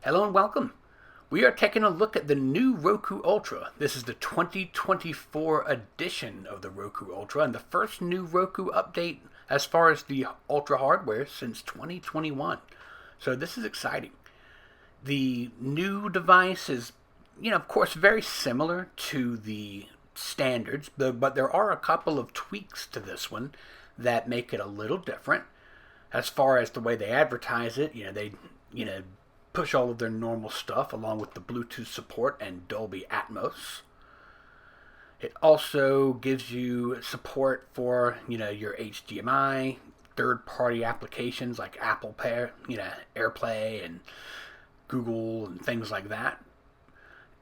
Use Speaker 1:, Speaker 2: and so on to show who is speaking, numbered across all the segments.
Speaker 1: Hello and welcome. We are taking a look at the new Roku Ultra. This is the 2024 edition of the Roku Ultra and the first new Roku update as far as the Ultra hardware since 2021. So this is exciting. The new device is, of course, very similar to the standards, but there are a couple of tweaks to this one that make it a little different. As far as the way they advertise it, they push all of their normal stuff along with the Bluetooth support and Dolby Atmos. It also gives you support for, your HDMI, third-party applications like Apple Pay, AirPlay and Google and things like that.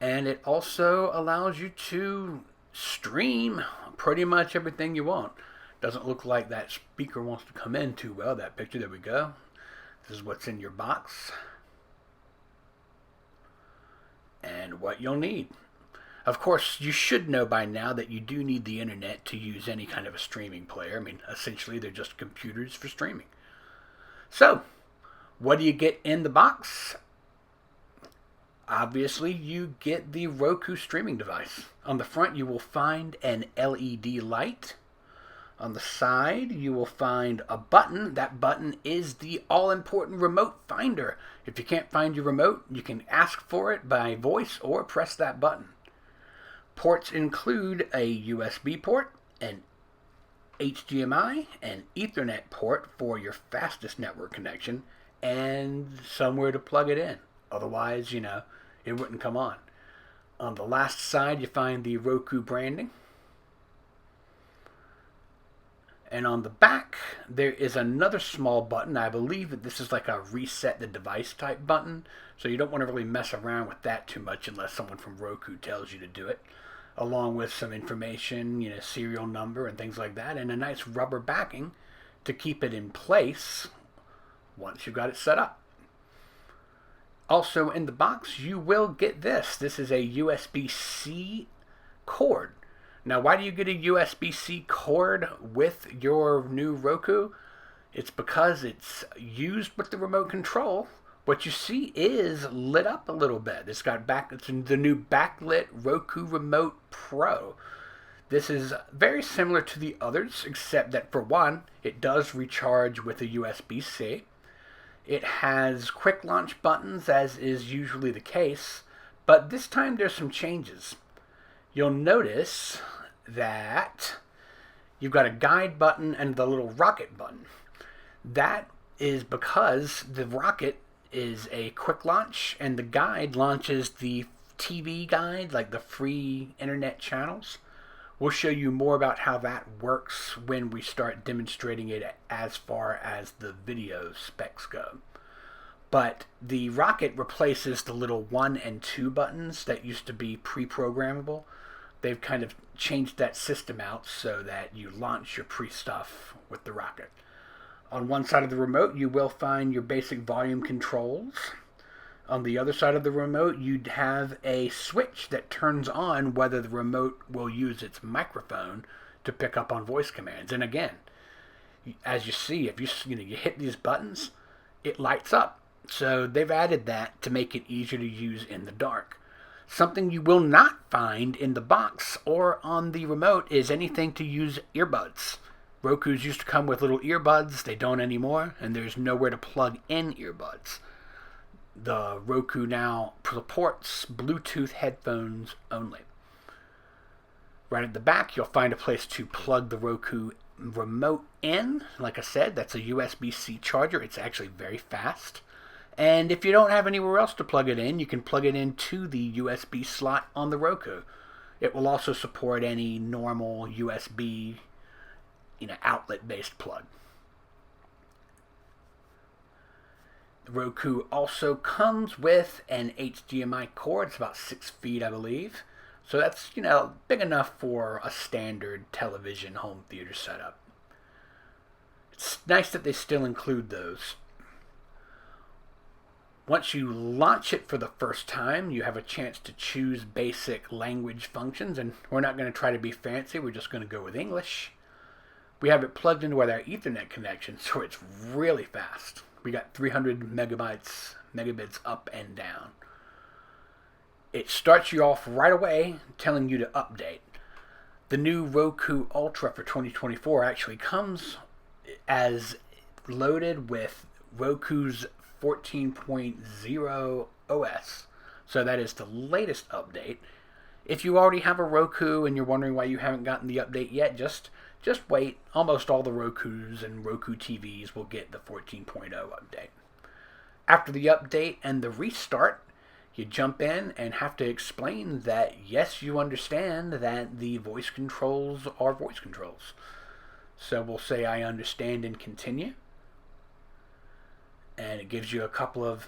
Speaker 1: And it also allows you to stream pretty much everything you want. Doesn't look like that speaker wants to come in too well, that picture. There we go. This is what's in your box and what you'll need. Of course, you should know by now that you do need the internet to use any kind of a streaming player. Essentially, they're just computers for streaming. So, what do you get in the box? Obviously, you get the Roku streaming device. On the front, you will find an LED light. On the side, you will find a button. That button is the all-important remote finder. If you can't find your remote, you can ask for it by voice or press that button. Ports include a USB port, an HDMI, an Ethernet port for your fastest network connection, and somewhere to plug it in. Otherwise, it wouldn't come on. On the last side, you find the Roku branding. And on the back, there is another small button. I believe that this is like a reset the device type button. So you don't want to really mess around with that too much unless someone from Roku tells you to do it. Along with some information, serial number and things like that. And a nice rubber backing to keep it in place once you've got it set up. Also in the box, you will get this. This is a USB-C cord. Now, why do you get a USB-C cord with your new Roku? It's because it's used with the remote control. What you see is lit up a little bit. It's the new backlit Roku Remote Pro. This is very similar to the others, except that for one, it does recharge with a USB-C. It has quick launch buttons, as is usually the case, but this time there's some changes. You'll notice that you've got a guide button and the little rocket button. That is because the rocket is a quick launch and the guide launches the TV guide, like the free internet channels. We'll show you more about how that works when we start demonstrating it as far as the video specs go. But the rocket replaces the little 1 and 2 buttons that used to be pre-programmable. They've kind of changed that system out so that you launch your pre-stuff with the rocket. On one side of the remote, you will find your basic volume controls. On the other side of the remote, you'd have a switch that turns on whether the remote will use its microphone to pick up on voice commands. And again, as you see, if you hit these buttons, it lights up. So they've added that to make it easier to use in the dark. Something you will not find in the box or on the remote is anything to use earbuds. Roku's used to come with little earbuds. They don't anymore, and there's nowhere to plug in earbuds. The Roku now supports Bluetooth headphones only. Right at the back, you'll find a place to plug the Roku remote in. Like I said, that's a USB-C charger. It's actually very fast. And if you don't have anywhere else to plug it in, you can plug it into the USB slot on the Roku. It will also support any normal USB, outlet-based plug. The Roku also comes with an HDMI cord. It's about 6 feet, I believe. So that's, big enough for a standard television home theater setup. It's nice that they still include those. Once you launch it for the first time, you have a chance to choose basic language functions, and we're not going to try to be fancy, we're just going to go with English. We have it plugged into our Ethernet connection, so it's really fast. We got 300 megabits up and down. It starts you off right away telling you to update. The new Roku Ultra for 2024 actually comes as loaded with Roku's 14.0 OS. So that is the latest update. If you already have a Roku and you're wondering why you haven't gotten the update yet, just wait. Almost all the Rokus and Roku TVs will get the 14.0 update. After the update and the restart, you jump in and have to explain that yes, you understand that the voice controls are voice controls. So we'll say I understand and continue. And it gives you a couple of,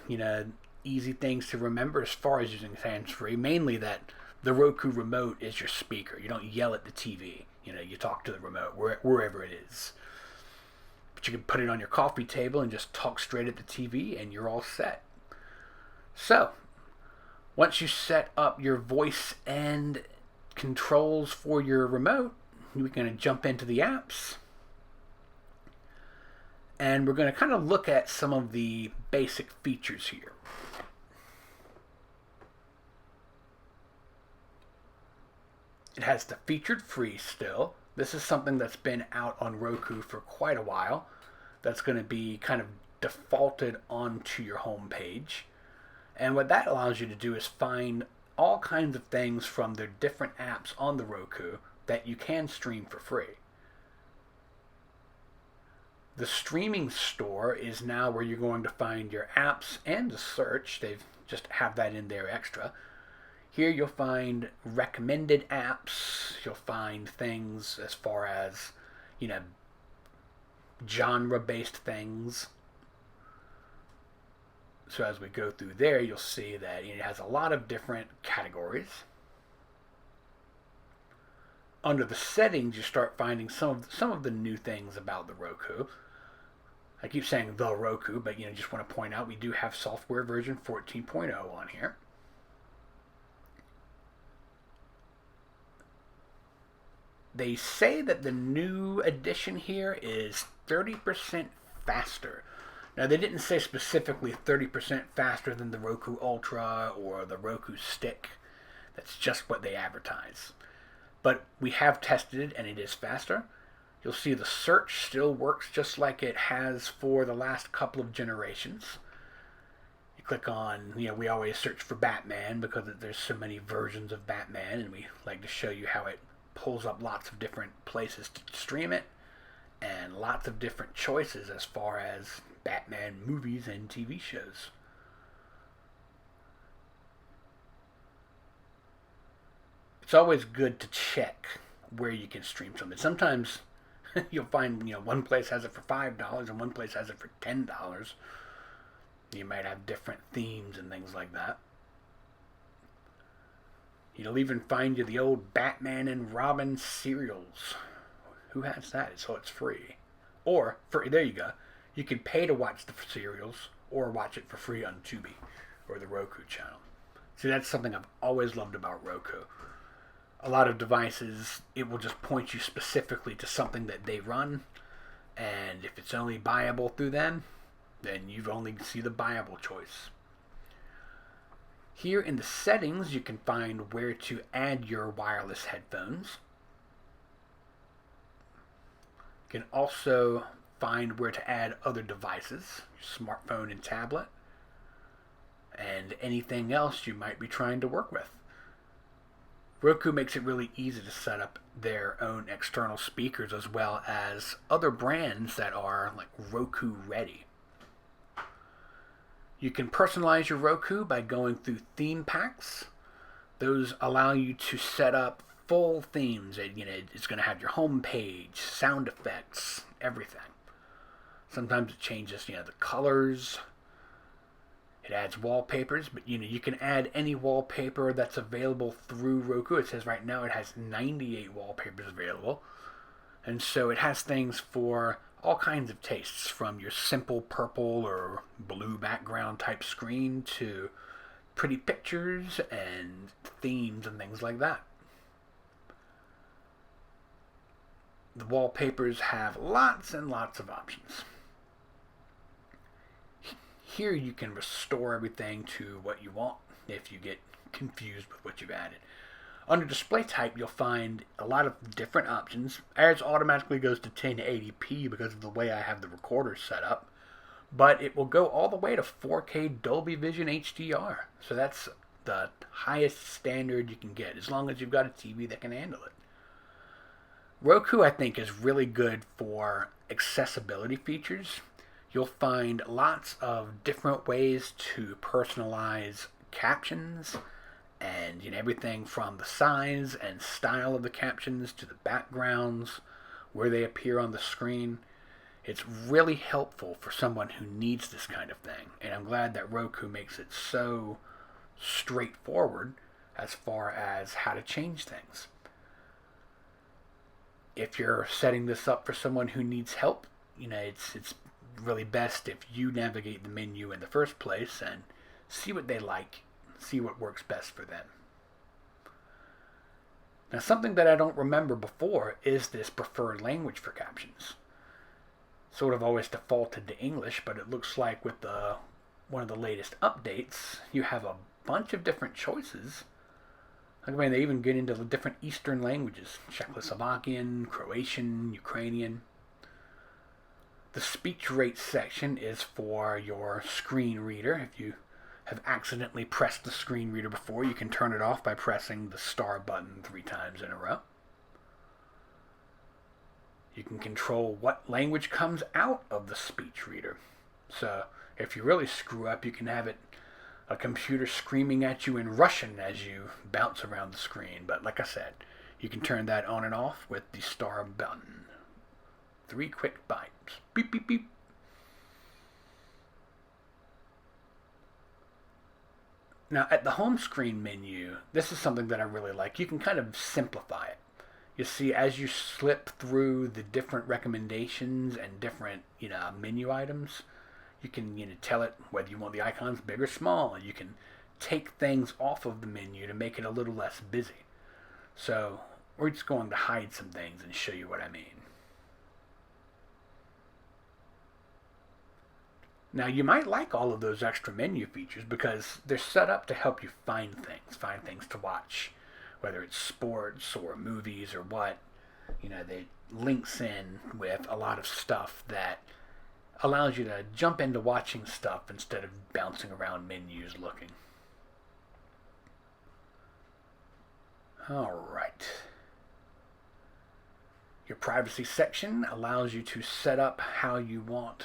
Speaker 1: easy things to remember as far as using hands-free. Mainly that the Roku remote is your speaker. You don't yell at the TV. You talk to the remote wherever it is. But you can put it on your coffee table and just talk straight at the TV and you're all set. So, once you set up your voice and controls for your remote, we're going to jump into the apps. And we're going to kind of look at some of the basic features here. It has the featured free still. This is something that's been out on Roku for quite a while. That's going to be kind of defaulted onto your home page. And what that allows you to do is find all kinds of things from their different apps on the Roku that you can stream for free. The streaming store is now where you're going to find your apps and the search. They've just have that in there extra. Here you'll find recommended apps. You'll find things as far as, genre-based things. So as we go through there, you'll see that it has a lot of different categories. Under the settings, you start finding some of the new things about the Roku. I keep saying the Roku, but just want to point out we do have software version 14.0 on here. They say that the new edition here is 30% faster. Now, they didn't say specifically 30% faster than the Roku Ultra or the Roku Stick. That's just what they advertise. But we have tested it, and it is faster. You'll see the search still works just like it has for the last couple of generations. You click on, we always search for Batman because there's so many versions of Batman, and we like to show you how it pulls up lots of different places to stream it, and lots of different choices as far as Batman movies and TV shows. It's always good to check where you can stream something. Sometimes you'll find, one place has it for $5 and one place has it for $10. You might have different themes and things like that. You'll even find you the old Batman and Robin serials. Who has that? So it's free. Or, there you go. You can pay to watch the serials or watch it for free on Tubi or the Roku channel. See, that's something I've always loved about Roku. A lot of devices, it will just point you specifically to something that they run. And if it's only buyable through them, then you've only see the buyable choice. Here in the settings, you can find where to add your wireless headphones. You can also find where to add other devices, your smartphone and tablet, and anything else you might be trying to work with. Roku makes it really easy to set up their own external speakers as well as other brands that are like Roku ready. You can personalize your Roku by going through theme packs. Those allow you to set up full themes. It's going to have your home page, sound effects, everything. Sometimes it changes, the colors. It adds wallpapers, but you can add any wallpaper that's available through Roku. It says right now it has 98 wallpapers available. And so it has things for all kinds of tastes, from your simple purple or blue background type screen to pretty pictures and themes and things like that. The wallpapers have lots and lots of options. Here you can restore everything to what you want if you get confused with what you've added. Under display type, you'll find a lot of different options. Ours automatically goes to 1080p because of the way I have the recorder set up, but it will go all the way to 4K Dolby Vision HDR. So that's the highest standard you can get, as long as you've got a TV that can handle it. Roku, I think, is really good for accessibility features. You'll find lots of different ways to personalize captions, and everything from the size and style of the captions to the backgrounds, where they appear on the screen. It's really helpful for someone who needs this kind of thing, and I'm glad that Roku makes it so straightforward as far as how to change things. If you're setting this up for someone who needs help, it's really best if you navigate the menu in the first place and see what they like, see what works best for them. Now, something that I don't remember before is this preferred language for captions. Sort of always defaulted to English, but it looks like with one of the latest updates, you have a bunch of different choices. I mean, they even get into the different Eastern languages: Czechoslovakian, Croatian, Ukrainian. The speech rate section is for your screen reader. If you have accidentally pressed the screen reader before, you can turn it off by pressing the star button 3 times in a row. You can control what language comes out of the speech reader. So if you really screw up, you can have a computer screaming at you in Russian as you bounce around the screen. But like I said, you can turn that on and off with the star button. 3 quick bites. Beep, beep, beep. Now, at the home screen menu, this is something that I really like. You can kind of simplify it. You see, as you slip through the different recommendations and different, menu items, you can, tell it whether you want the icons big or small. You can take things off of the menu to make it a little less busy. So, we're just going to hide some things and show you what I mean. Now, you might like all of those extra menu features because they're set up to help you find things to watch, whether it's sports or movies or what. They links in with a lot of stuff that allows you to jump into watching stuff instead of bouncing around menus looking. All right. Your privacy section allows you to set up how you want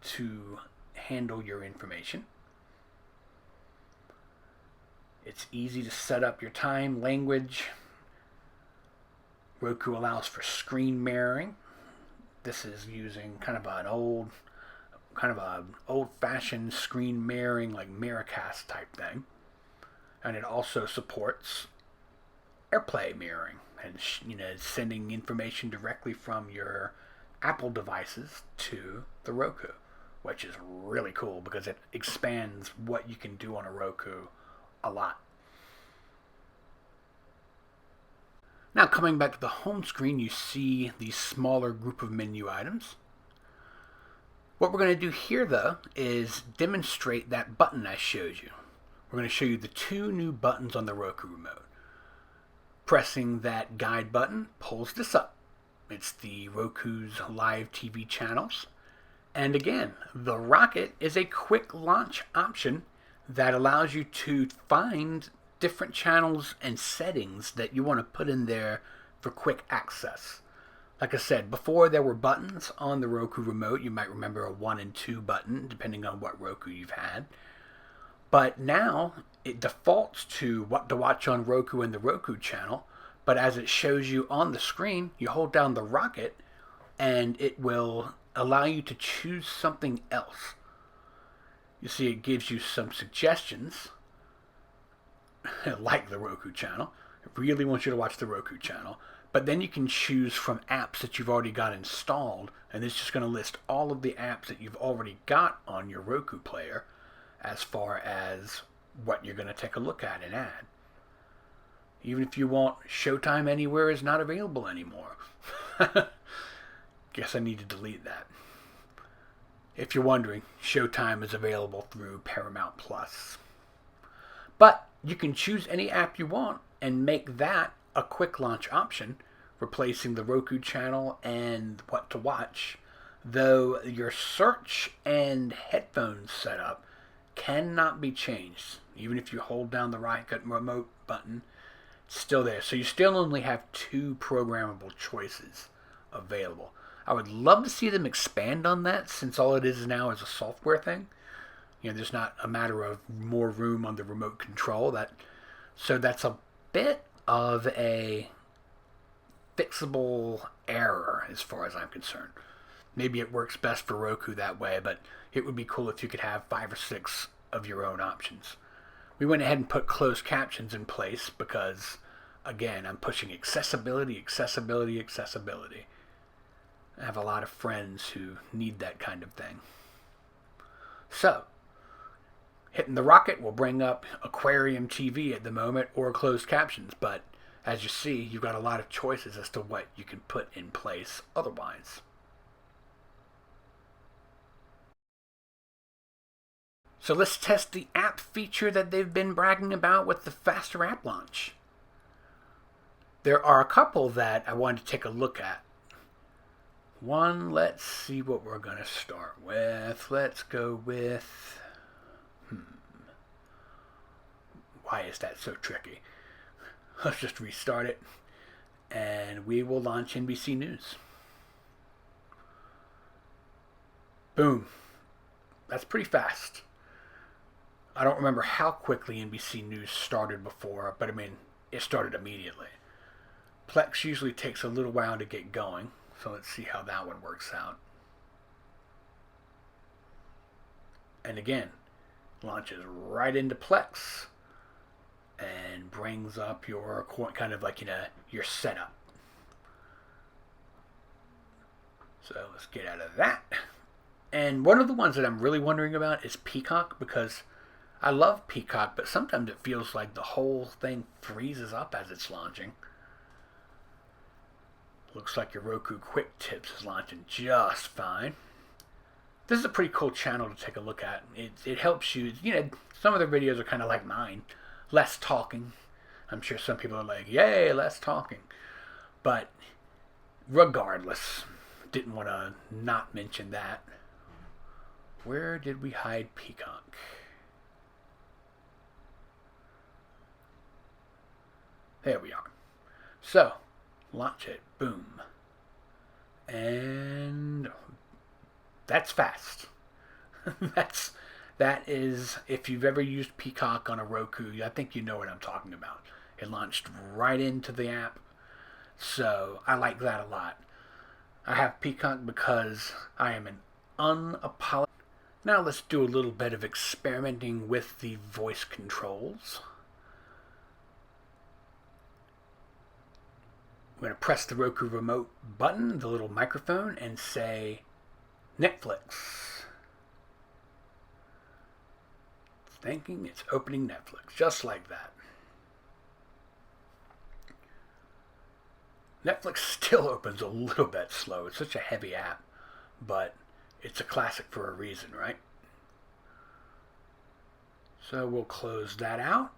Speaker 1: to handle your information. It's easy to set up your time, language. Roku allows for screen mirroring. This is using kind of an old-fashioned screen mirroring, like Miracast type thing. And it also supports AirPlay mirroring and sending information directly from your Apple devices to the Roku, which is really cool because it expands what you can do on a Roku a lot. Now, coming back to the home screen, you see the smaller group of menu items. What we're going to do here, though, is demonstrate that button I showed you. We're going to show you the 2 new buttons on the Roku remote. Pressing that guide button pulls this up. It's the Roku's live TV channels. And again, the rocket is a quick launch option that allows you to find different channels and settings that you want to put in there for quick access. Like I said, before there were buttons on the Roku remote. You might remember a 1 and 2 button, depending on what Roku you've had. But now it defaults to what to watch on Roku in the Roku channel. But as it shows you on the screen, you hold down the rocket and it will allow you to choose something else. You see, it gives you some suggestions, like the Roku channel. It really wants you to watch the Roku channel. But then you can choose from apps that you've already got installed, and it's just going to list all of the apps that you've already got on your Roku player as far as what you're going to take a look at and add. Even if you want Showtime Anywhere is not available anymore. Guess I need to delete that. If you're wondering, Showtime is available through Paramount Plus. But you can choose any app you want and make that a quick launch option, replacing the Roku channel and what to watch, though your search and headphones setup cannot be changed. Even if you hold down the right remote button, it's still there. So you still only have 2 programmable choices available. I would love to see them expand on that, since all it is now is a software thing. There's not a matter of more room on the remote control. So that's a bit of a fixable error as far as I'm concerned. Maybe it works best for Roku that way, but it would be cool if you could have 5 or 6 of your own options. We went ahead and put closed captions in place because, again, I'm pushing accessibility, accessibility, accessibility. I have a lot of friends who need that kind of thing. So, hitting the rocket will bring up Aquarium TV at the moment or closed captions, but as you see, you've got a lot of choices as to what you can put in place otherwise. So let's test the app feature that they've been bragging about with the faster app launch. There are a couple that I wanted to take a look at. One, let's see what we're going to start with. Let's go with... Why is that so tricky? Let's just restart it. And we will launch NBC News. Boom. That's pretty fast. I don't remember how quickly NBC News started before, but I mean, it started immediately. Plex usually takes a little while to get going, so let's see how that one works out. And again, launches right into Plex and brings up your kind of like, your setup. So let's get out of that. And one of the ones that I'm really wondering about is Peacock, because I love Peacock, but sometimes it feels like the whole thing freezes up as it's launching. Looks like your Roku Quick Tips is launching just fine. This is a pretty cool channel to take a look at. It helps you, some of their videos are kind of like mine. Less talking. I'm sure some people are like, yay, less talking. But regardless, didn't want to not mention that. Where did we hide Peacock? There we are. So, launch it. Boom. And that's fast. That is, if you've ever used Peacock on a Roku, I think you know what I'm talking about. It launched right into the app. So, I like that a lot. I have Peacock because I am an unapologetic. Now let's do a little bit of experimenting with the voice controls. I'm going to press the Roku remote button, the little microphone, and say Netflix. It's thinking, it's opening Netflix, just like that. Netflix still opens a little bit slow. It's such a heavy app, but it's a classic for a reason, right? So we'll close that out.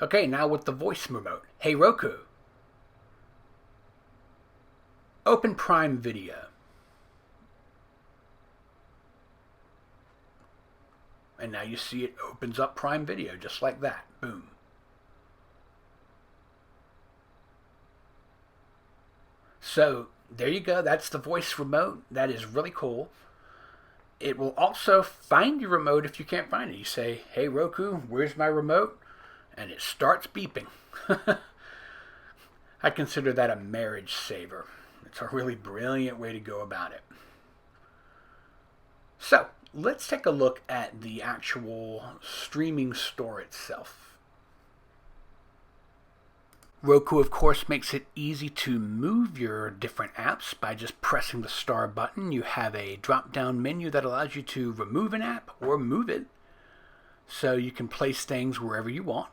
Speaker 1: Okay, now with the voice remote. Hey Roku, open Prime Video. And now you see it opens up Prime Video just like that. Boom. So there you go. That's the voice remote. That is really cool. It will also find your remote if you can't find it. You say, hey Roku, where's my remote? And it starts beeping. I consider that a marriage saver. It's a really brilliant way to go about it. So, let's take a look at the actual streaming store itself. Roku, of course, makes it easy to move your different apps by just pressing the star button. You have a drop-down menu that allows you to remove an app or move it. So you can place things wherever you want.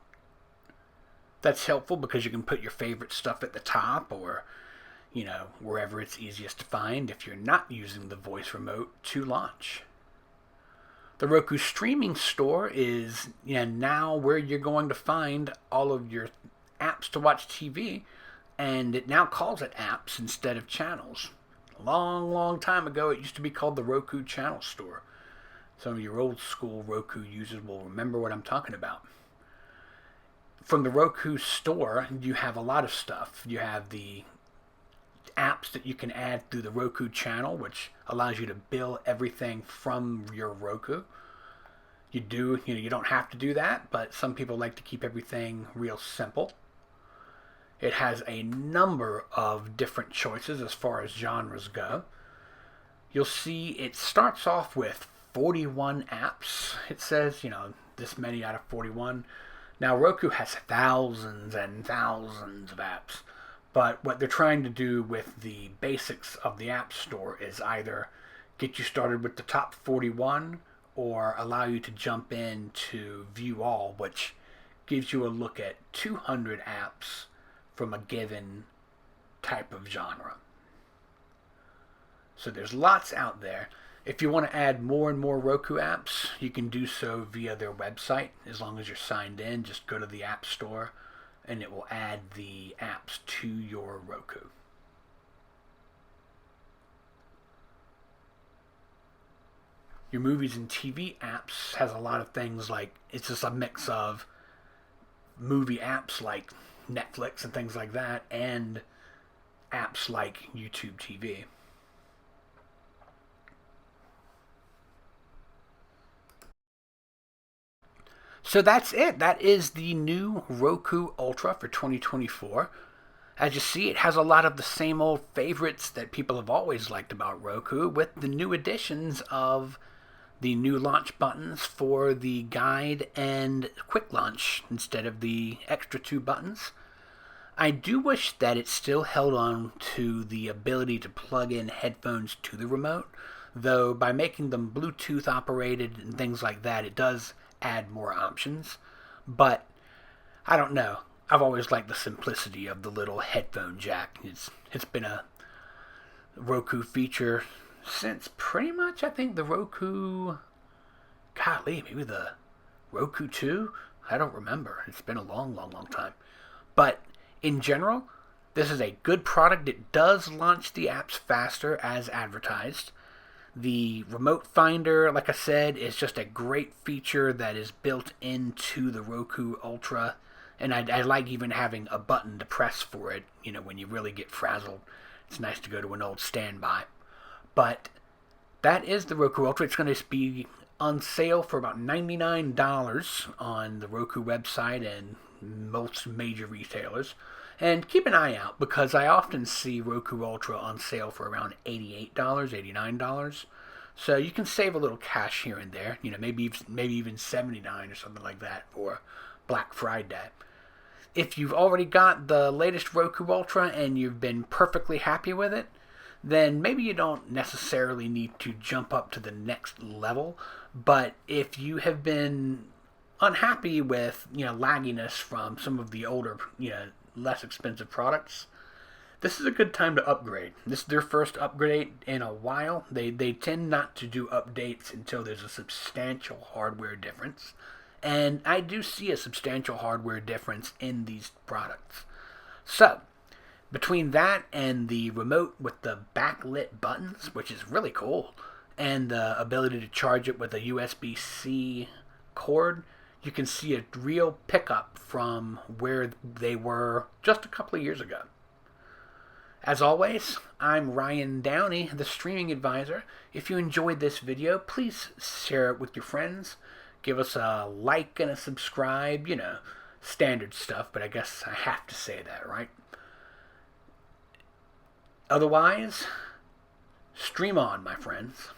Speaker 1: That's helpful because you can put your favorite stuff at the top, or wherever it's easiest to find if you're not using the voice remote to launch. The Roku streaming store is now where you're going to find all of your apps to watch TV, and it now calls it apps instead of channels. A long, long time ago, it used to be called the Roku Channel Store. Some of your old school Roku users will remember what I'm talking about. From the Roku store, you have a lot of stuff. You have the apps that you can add through the Roku channel, which allows you to bill everything from your Roku. You don't have to do that, but some people like to keep everything real simple. It has a number of different choices as far as genres go. You'll see it starts off with 41 apps. It says, this many out of 41. Now, Roku has thousands and thousands of apps, but what they're trying to do with the basics of the App Store is either get you started with the top 41 or allow you to jump in to view all, which gives you a look at 200 apps from a given type of genre. So there's lots out there. If you want to add more and more Roku apps, you can do so via their website. As long as you're signed in, just go to the App Store and it will add the apps to your Roku. Your movies and TV apps has a lot of things like, it's just a mix of movie apps like Netflix and things like that, and apps like YouTube TV. So that's it. That is the new Roku Ultra for 2024. As you see, it has a lot of the same old favorites that people have always liked about Roku, with the new additions of the new launch buttons for the guide and quick launch instead of the extra two buttons. I do wish that it still held on to the ability to plug in headphones to the remote, though by making them Bluetooth operated and things like that, it does add more options. But I don't know. I've always liked the simplicity of the little headphone jack. It's been a Roku feature since pretty much, I think, the Roku, maybe the Roku 2? I don't remember. It's been a long, long, long time. But in general, this is a good product. It does launch the apps faster as advertised. The remote finder, like I said, is just a great feature that is built into the Roku Ultra. And I like even having a button to press for it, when you really get frazzled. It's nice to go to an old standby. But that is the Roku Ultra. It's going to be on sale for about $99 on the Roku website and most major retailers. And keep an eye out, because I often see Roku Ultra on sale for around $88, $89. So you can save a little cash here and there. Maybe even $79 or something like that for Black Friday. If you've already got the latest Roku Ultra and you've been perfectly happy with it, then maybe you don't necessarily need to jump up to the next level. But if you have been unhappy with, lagginess from some of the older, less expensive products, this is a good time to upgrade. This is their first upgrade in a while. They tend not to do updates until there's a substantial hardware difference. And I do see a substantial hardware difference in these products. So, between that and the remote with the backlit buttons, which is really cool, and the ability to charge it with a USB-C cord, you can see a real pickup from where they were just a couple of years ago. As always, I'm Ryan Downey, the streaming advisor. If you enjoyed this video, please share it with your friends. Give us a like and a subscribe, standard stuff, but I guess I have to say that, right? Otherwise, stream on, my friends.